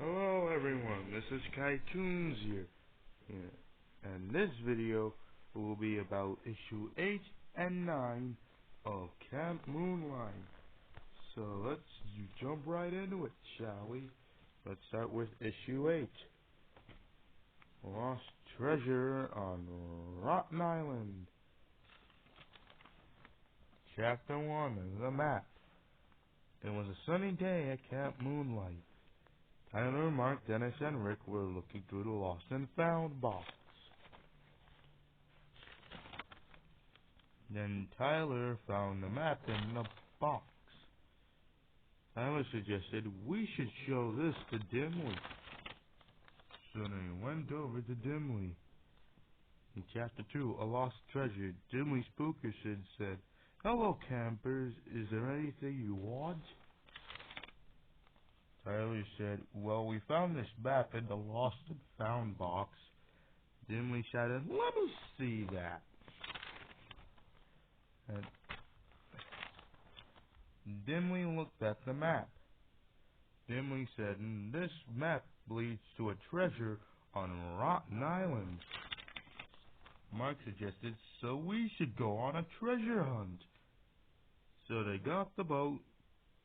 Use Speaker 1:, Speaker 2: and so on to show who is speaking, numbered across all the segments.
Speaker 1: Hello everyone, this is Kytoons here. And this video will be about issue 8 and 9 of Camp Moonlight. So let's jump right into it, shall we? Let's start with issue 8. Lost Treasure on Rotten Island. Chapter 1, The Map. It was a sunny day at Camp Moonlight. Tyler, Mark, Dennis, and Rick were looking through the lost and found box. Then Tyler found the map in the box. Tyler suggested we should show this to Dimly. So they went over to Dimly. In Chapter 2, A Lost Treasure, Dimly Spookerson said, "Hello, campers. Is there anything you want?" Tyler said, "Well, we found this map in the lost and found box." Dimly shouted, "Let me see that." And Dimly looked at the map. Dimly said, "This map leads to a treasure on Rotten Island." Mark suggested, "So we should go on a treasure hunt." So they got the boat,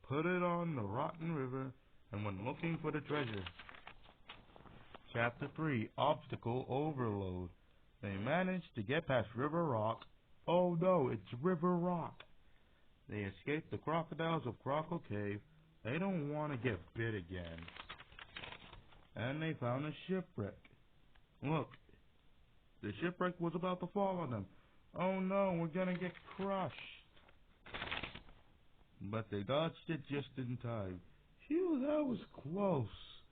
Speaker 1: put it on the Rotten River, and went looking for the treasure. Chapter 3, Obstacle Overload. They managed to get past River Rock. Oh no, it's River Rock. They escaped the crocodiles of Croco Cave. They don't want to get bit again. And they found a shipwreck. Look, the shipwreck was about to fall on them. Oh no, we're gonna get crushed. But they dodged it just in time. Phew, that was close.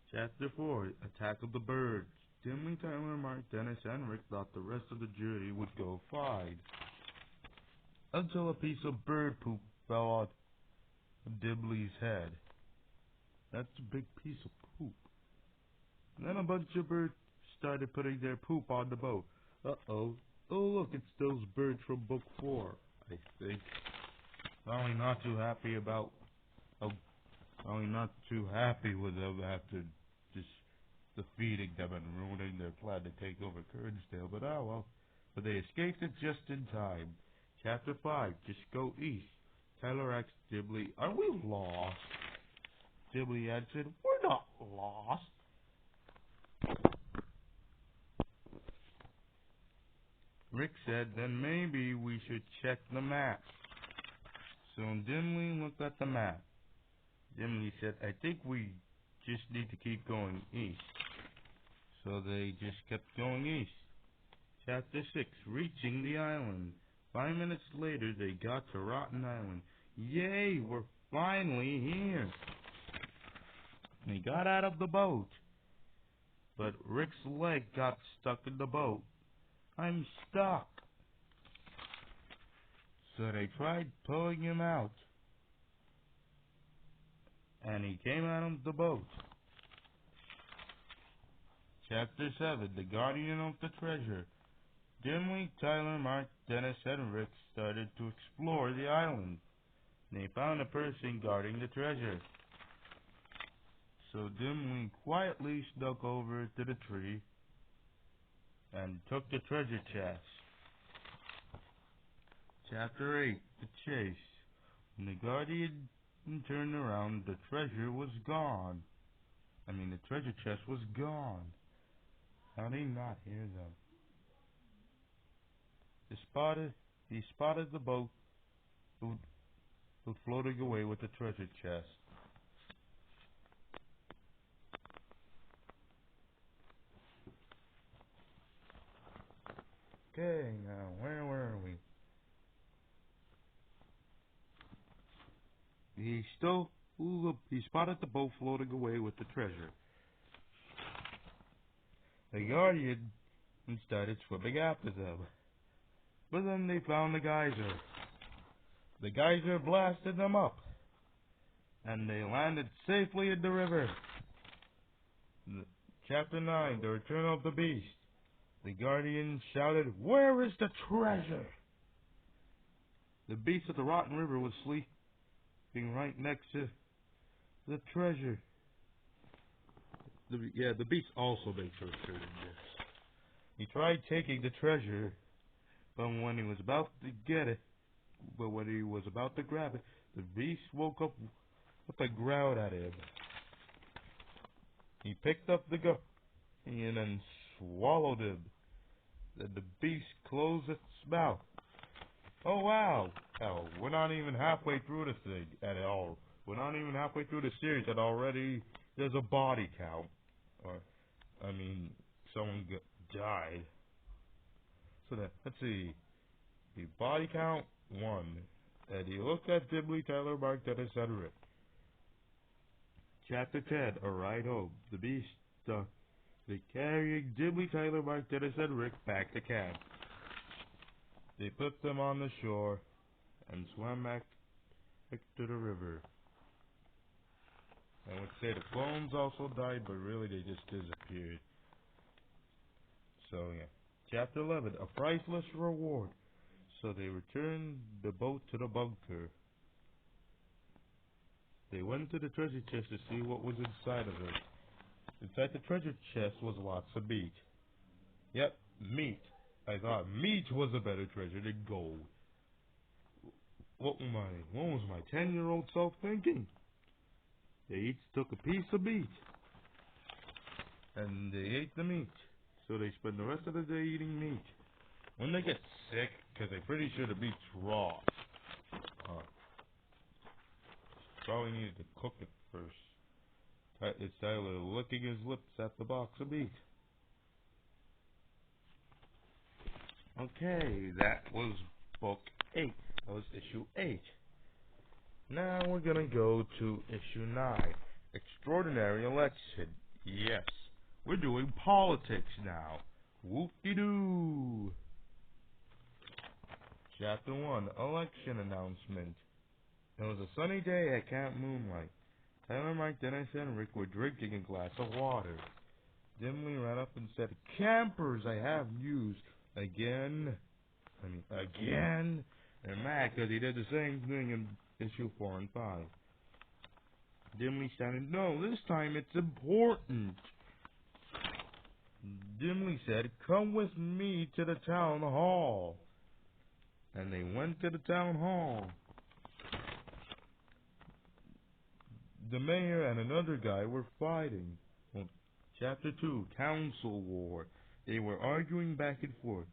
Speaker 1: Chapter 4, Attack of the Birds. Dimly, Tyler, Mark, Dennis, and Rick thought the rest of the journey would go fine. Until a piece of bird poop fell on Dimly's head. That's a big piece of poop. Then a bunch of birds started putting their poop on the boat. Uh-oh. Oh, look, it's those birds from book 4, I think. Probably not too happy with them after just defeating them and ruining their plan to take over Kernsdale, but oh well. But they escaped it just in time. Chapter 5, Just Go East. Tyler asked Dimly, "Are we lost?" Dimly answered, "We're not lost." Rick said, "Then maybe we should check the map." So Dimly looked at the map. Dimly said, "I think we just need to keep going east." So they just kept going east. Chapter 6, Reaching the Island. 5 minutes later, they got to Rotten Island. Yay, we're finally here. They got out of the boat, but Rick's leg got stuck in the boat. "I'm stuck." So they tried pulling him out, and he came out of the boat. Chapter 7, The Guardian of the Treasure. Dimly, Tyler, Mark, Dennis, and Rick started to explore the island. They found a person guarding the treasure. So Dimly quietly snuck over to the tree and took the treasure chest. Chapter 8, The Chase. When the Guardian turned around, the treasure was gone. The treasure chest was gone. How did he not hear them? He spotted the boat who floating away with the treasure chest. Okay, now where were we? He spotted the boat floating away with the treasure. The Guardian started swimming after them. But then they found the geyser. The geyser blasted them up, and they landed safely in the river. Chapter 9, The Return of the Beast. The Guardian shouted, "Where is the treasure?" The beast of the Rotten River was sleeping right next to the treasure. the beast also makes a return in this. He tried taking the treasure, but when he was about to get it, but when he was about to grab it, the beast woke up with a growl at him. He picked up the gun and then swallowed him. Then the beast closed its mouth. Oh wow! Hell, we're not even halfway through the thing at all. We're not even halfway through the series and already there's a body count. Someone died. So let's see. The body count 1. And he looked at Dibley, Tyler, Mark, Dennis, and Rick. Chapter 10, A Ride Home. The Beast, they carrying Dibley, Tyler, Mark, Dennis, and Rick back to camp. They put them on the shore and swam back to the river. I would say the clones also died, but really they just disappeared. So yeah. Chapter 11, A Priceless Reward. So they returned the boat to the bunker. They went to the treasure chest to see what was inside of it. Inside the treasure chest was lots of meat. Yep, meat. I thought meat was a better treasure than gold. What was my 10-year-old self thinking? They each took a piece of meat. And they ate the meat. So they spend the rest of the day eating meat. When they get sick, because they're pretty sure the meat's raw. Probably needed to cook it first. It's Tyler licking his lips at the box of meat. Okay, that was book 8. That was issue 8. Now we're gonna go to issue 9. Extraordinary Election. Yes, we're doing politics now. Whoop-de-doo. Chapter 1, Election Announcement. It was a sunny day at Camp Moonlight. Tyler, Mike, Dennis, and Rick were drinking a glass of water. Dimly ran up and said, "Campers, I have news. Again. And mad because he did the same thing in issue 4 and 5. Dimly shouted, "No, this time it's important." Dimly said, "Come with me to the town hall." And they went to the town hall. The mayor and another guy were fighting. Chapter 2, Council War. They were arguing back and forth.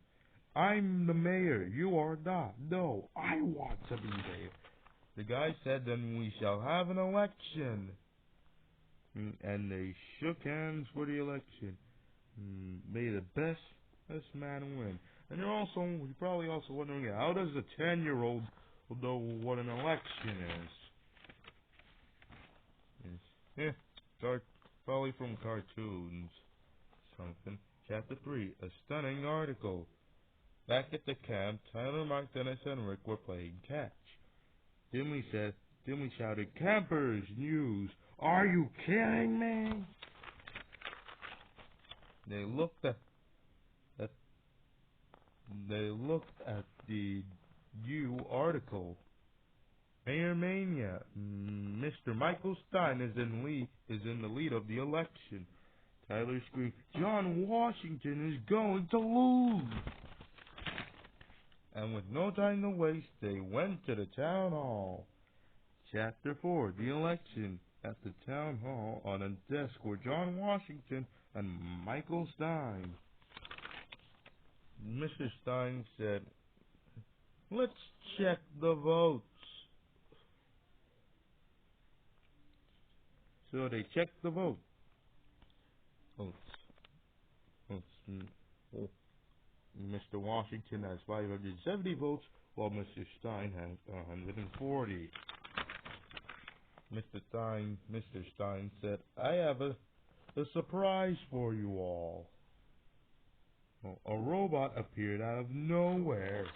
Speaker 1: "I'm the mayor, you are not." "No, I want to be mayor." The guy said, "Then we shall have an election." And they shook hands for the election. May the best man win. And you're probably also wondering, how does a 10-year-old know what an election is? Probably from cartoons. Something. Chapter 3, A Stunning Article. Back at the camp, Tyler, Mike, Dennis, and Rick were playing catch. Dimly shouted, "Campers, news. Are you kidding me?" They looked at the new article. Mayor Mania. Mr. Michael Stein is in the lead of the election. Tyler screamed, "John Washington is going to lose." And with no time to waste, they went to the town hall. Chapter 4, The Election. At the town hall, on a desk were John Washington and Michael Stein. Mr. Stein said, "Let's check the votes." So they checked the vote. Mr. Washington has 570 votes, while Mr. Stein has 140. Mr. Stein said, "I have a surprise for you all." A robot appeared out of nowhere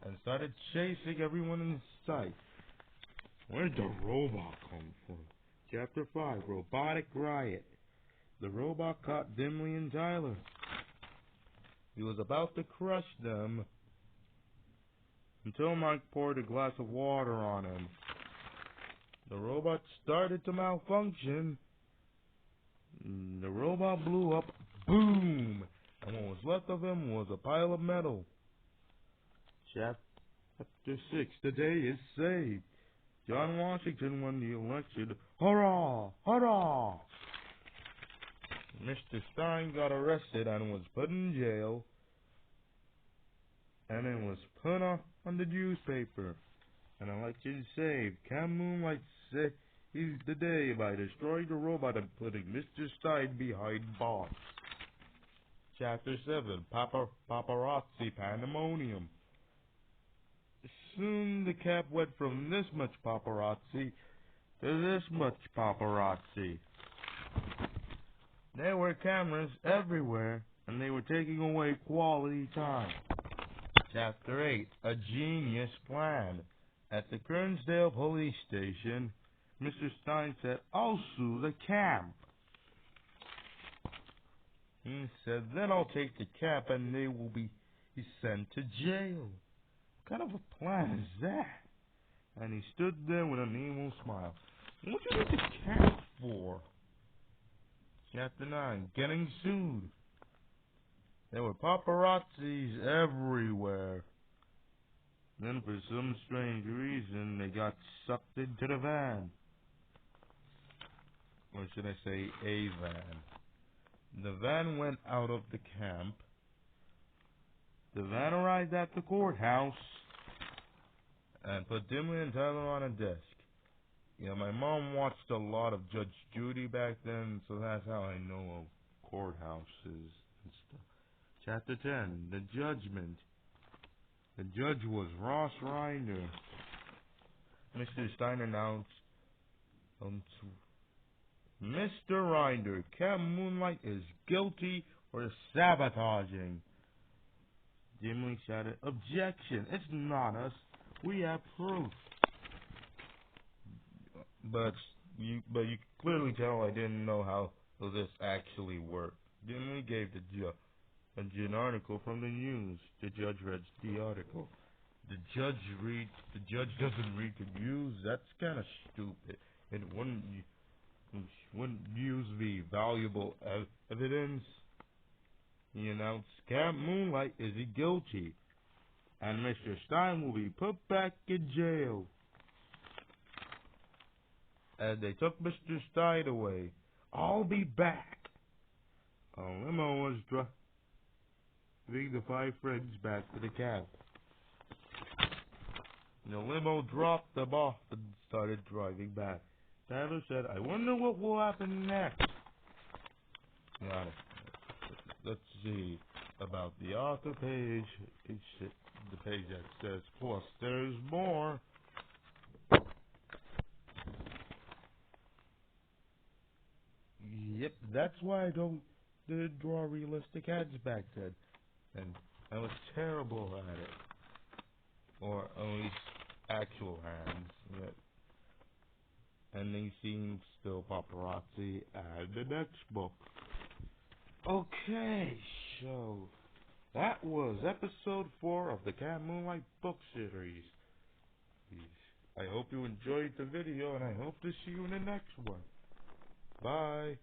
Speaker 1: and started chasing everyone in sight. Where did the robot come from? Chapter 5, Robotic Riot. The robot caught Dimly and Tyler. He was about to crush them until Mike poured a glass of water on him. The robot started to malfunction. The robot blew up, boom, and what was left of him was a pile of metal. Chapter 6, the day is saved. John Washington won the election. Hurrah! Hurrah! Mr. Stein got arrested and was put in jail. And it was put on the newspaper. An election saved. Can Moonlight saved the day by destroying the robot and putting Mr. Stein behind bars. Chapter 7, Paparazzi Pandemonium. Soon the cap went from this much paparazzi to this much paparazzi. There were cameras everywhere, and they were taking away quality time. Chapter 8, A Genius Plan. At the Kernsdale police station, Mr. Stein said, "I'll sue the camp." He said, "Then I'll take the cap and they will be sent to jail." What kind of a plan is that? And he stood there with an evil smile. What do you need the cap for? Chapter 9, Getting Sued. There were paparazzis everywhere. Then for some strange reason, they got sucked into the van. Or should I say a van. The van went out of the camp. The van arrived at the courthouse and put Dimly and Tyler on a desk. You know, my mom watched a lot of Judge Judy back then, so that's how I know of courthouses and stuff. Chapter 10, The Judgment. The judge was Ross Rinder. Mr. Stein announced, Mr. Rinder, Captain Moonlight is guilty for sabotaging. Dimly shouted, "Objection! It's not us. We have proof." But you clearly tell I didn't know how this actually worked. Dimly gave the judge an article from the news. The judge read the article. The judge doesn't read the news. That's kind of stupid. It wouldn't use the valuable evidence. He announced, Camp Moonlight is guilty, and Mr. Stein will be put back in jail. And they took Mr. Stein away. I'll be back. A limo was driving the 5 friends back to the camp. The limo dropped them off and started driving back. Tyler said, "I wonder what will happen next." Now, let's see about the author page. It's the page that says, plus there's more. Yep, that's why I didn't draw realistic hands back then. And I was terrible at it. Or at least actual hands. Yep. And they seem still paparazzi and the next book. Okay, so that was episode 4 of the Cat Moonlight book series. I hope you enjoyed the video, and I hope to see you in the next one. Bye.